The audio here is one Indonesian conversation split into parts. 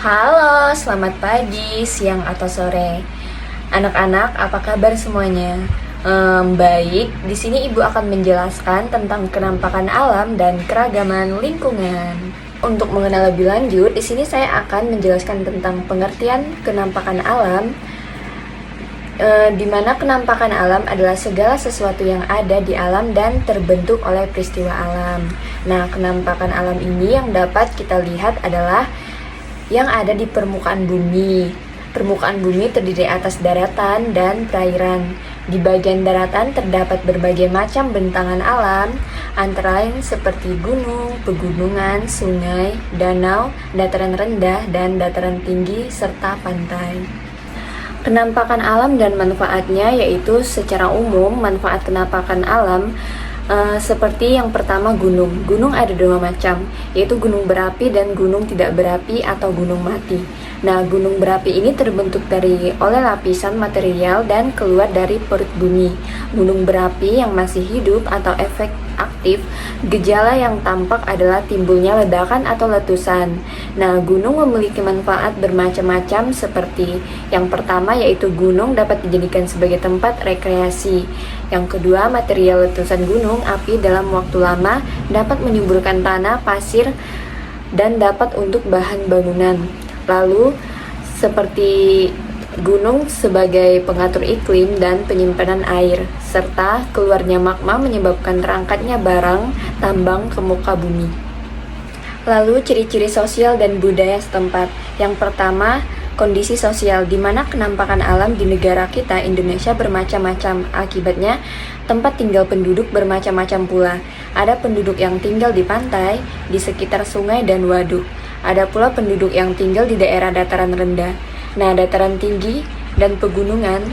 Halo, selamat pagi, siang atau sore. Anak-anak, apa kabar semuanya? Baik, di sini Ibu akan menjelaskan tentang kenampakan alam dan keragaman lingkungan. Untuk mengenal lebih lanjut, di sini saya akan menjelaskan tentang pengertian kenampakan alam, di mana kenampakan alam adalah segala sesuatu yang ada di alam dan terbentuk oleh peristiwa alam. Nah, kenampakan alam ini yang dapat kita lihat adalah yang ada di permukaan bumi. Permukaan bumi terdiri atas daratan dan perairan. Di bagian daratan terdapat berbagai macam bentangan alam, antara lain seperti gunung, pegunungan, sungai, danau, dataran rendah, dan dataran tinggi, serta pantai. Kenampakan alam dan manfaatnya yaitu secara umum manfaat kenampakan alam seperti yang pertama gunung. Gunung ada dua macam, yaitu gunung berapi dan gunung tidak berapi atau gunung mati. Nah, gunung berapi ini terbentuk oleh lapisan material dan keluar dari perut bumi. Gunung berapi yang masih hidup atau efek aktif, gejala yang tampak adalah timbulnya ledakan atau letusan. Nah, gunung memiliki manfaat bermacam-macam seperti yang pertama yaitu gunung dapat dijadikan sebagai tempat rekreasi. Yang kedua, material letusan gunung api dalam waktu lama dapat menyuburkan tanah, pasir, dan dapat untuk bahan bangunan. Lalu, seperti gunung sebagai pengatur iklim dan penyimpanan air, serta keluarnya magma menyebabkan terangkatnya barang tambang ke muka bumi. Lalu, ciri-ciri sosial dan budaya setempat. Yang pertama, kondisi sosial, di mana kenampakan alam di negara kita, Indonesia, bermacam-macam. Akibatnya, tempat tinggal penduduk bermacam-macam pula. Ada penduduk yang tinggal di pantai, di sekitar sungai dan waduk. Ada pula penduduk yang tinggal di daerah dataran rendah. Nah, dataran tinggi dan pegunungan,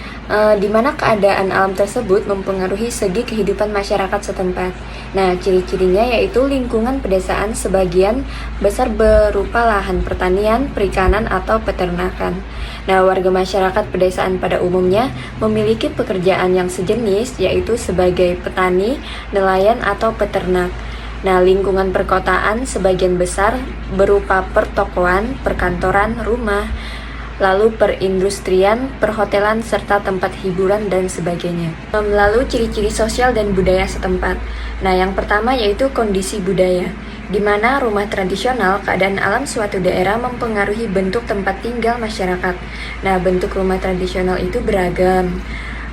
di mana keadaan alam tersebut mempengaruhi segi kehidupan masyarakat setempat. Nah, ciri-cirinya yaitu lingkungan pedesaan sebagian besar berupa lahan pertanian, perikanan, atau peternakan. Nah, warga masyarakat pedesaan pada umumnya memiliki pekerjaan yang sejenis, yaitu sebagai petani, nelayan, atau peternak. Nah, lingkungan perkotaan sebagian besar berupa pertokoan, perkantoran, rumah, lalu perindustrian, perhotelan, serta tempat hiburan dan sebagainya. Lalu ciri-ciri sosial dan budaya setempat. Nah, yang pertama yaitu kondisi budaya, di mana rumah tradisional, keadaan alam suatu daerah mempengaruhi bentuk tempat tinggal masyarakat. Nah, bentuk rumah tradisional itu beragam.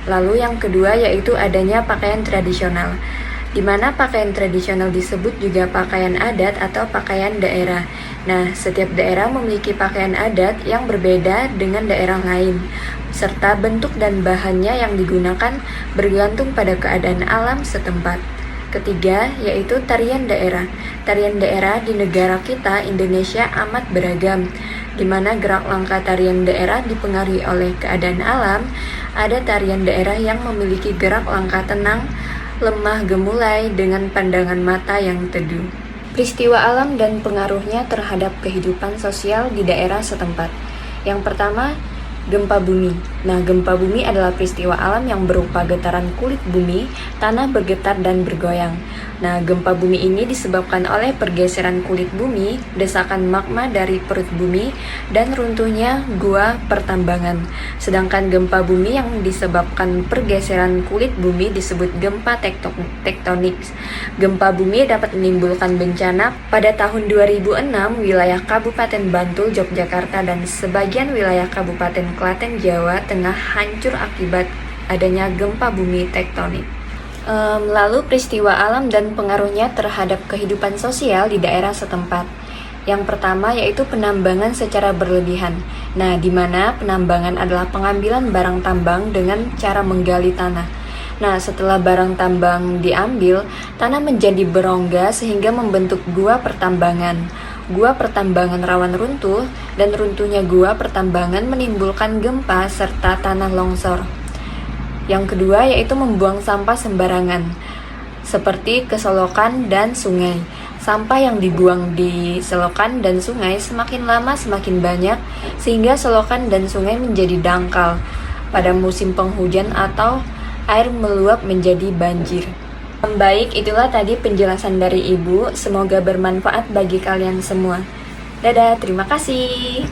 Lalu yang kedua yaitu adanya pakaian tradisional, di mana pakaian tradisional disebut juga pakaian adat atau pakaian daerah. Nah, setiap daerah memiliki pakaian adat yang berbeda dengan daerah lain, serta bentuk dan bahannya yang digunakan bergantung pada keadaan alam setempat. Ketiga, yaitu tarian daerah. Tarian daerah di negara kita, Indonesia, amat beragam, di mana gerak langkah tarian daerah dipengaruhi oleh keadaan alam. Ada tarian daerah yang memiliki gerak langkah tenang, lemah gemulai dengan pandangan mata yang teduh. Peristiwa alam dan pengaruhnya terhadap kehidupan sosial di daerah setempat. Yang pertama, gempa bumi. Nah, gempa bumi adalah peristiwa alam yang berupa getaran kulit bumi, tanah bergetar dan bergoyang. Nah, gempa bumi ini disebabkan oleh pergeseran kulit bumi, desakan magma dari perut bumi, dan runtuhnya gua pertambangan. Sedangkan gempa bumi yang disebabkan pergeseran kulit bumi disebut gempa tektonik. Gempa bumi dapat menimbulkan bencana. Pada tahun 2006, wilayah Kabupaten Bantul, Yogyakarta, dan sebagian wilayah Kabupaten Klaten, Jawa Tengah hancur akibat adanya gempa bumi tektonik. Lalu peristiwa alam dan pengaruhnya terhadap kehidupan sosial di daerah setempat. Yang pertama yaitu penambangan secara berlebihan. Nah, di mana penambangan adalah pengambilan barang tambang dengan cara menggali tanah. Nah, setelah barang tambang diambil, tanah menjadi berongga sehingga membentuk gua pertambangan. Gua pertambangan rawan runtuh, dan runtuhnya gua pertambangan menimbulkan gempa serta tanah longsor. Yang kedua yaitu membuang sampah sembarangan, seperti ke selokan dan sungai. Sampah yang dibuang di selokan dan sungai semakin lama semakin banyak, sehingga selokan dan sungai menjadi dangkal pada musim penghujan atau air meluap menjadi banjir. Baik, itulah tadi penjelasan dari Ibu. Semoga bermanfaat bagi kalian semua. Dadah, terima kasih.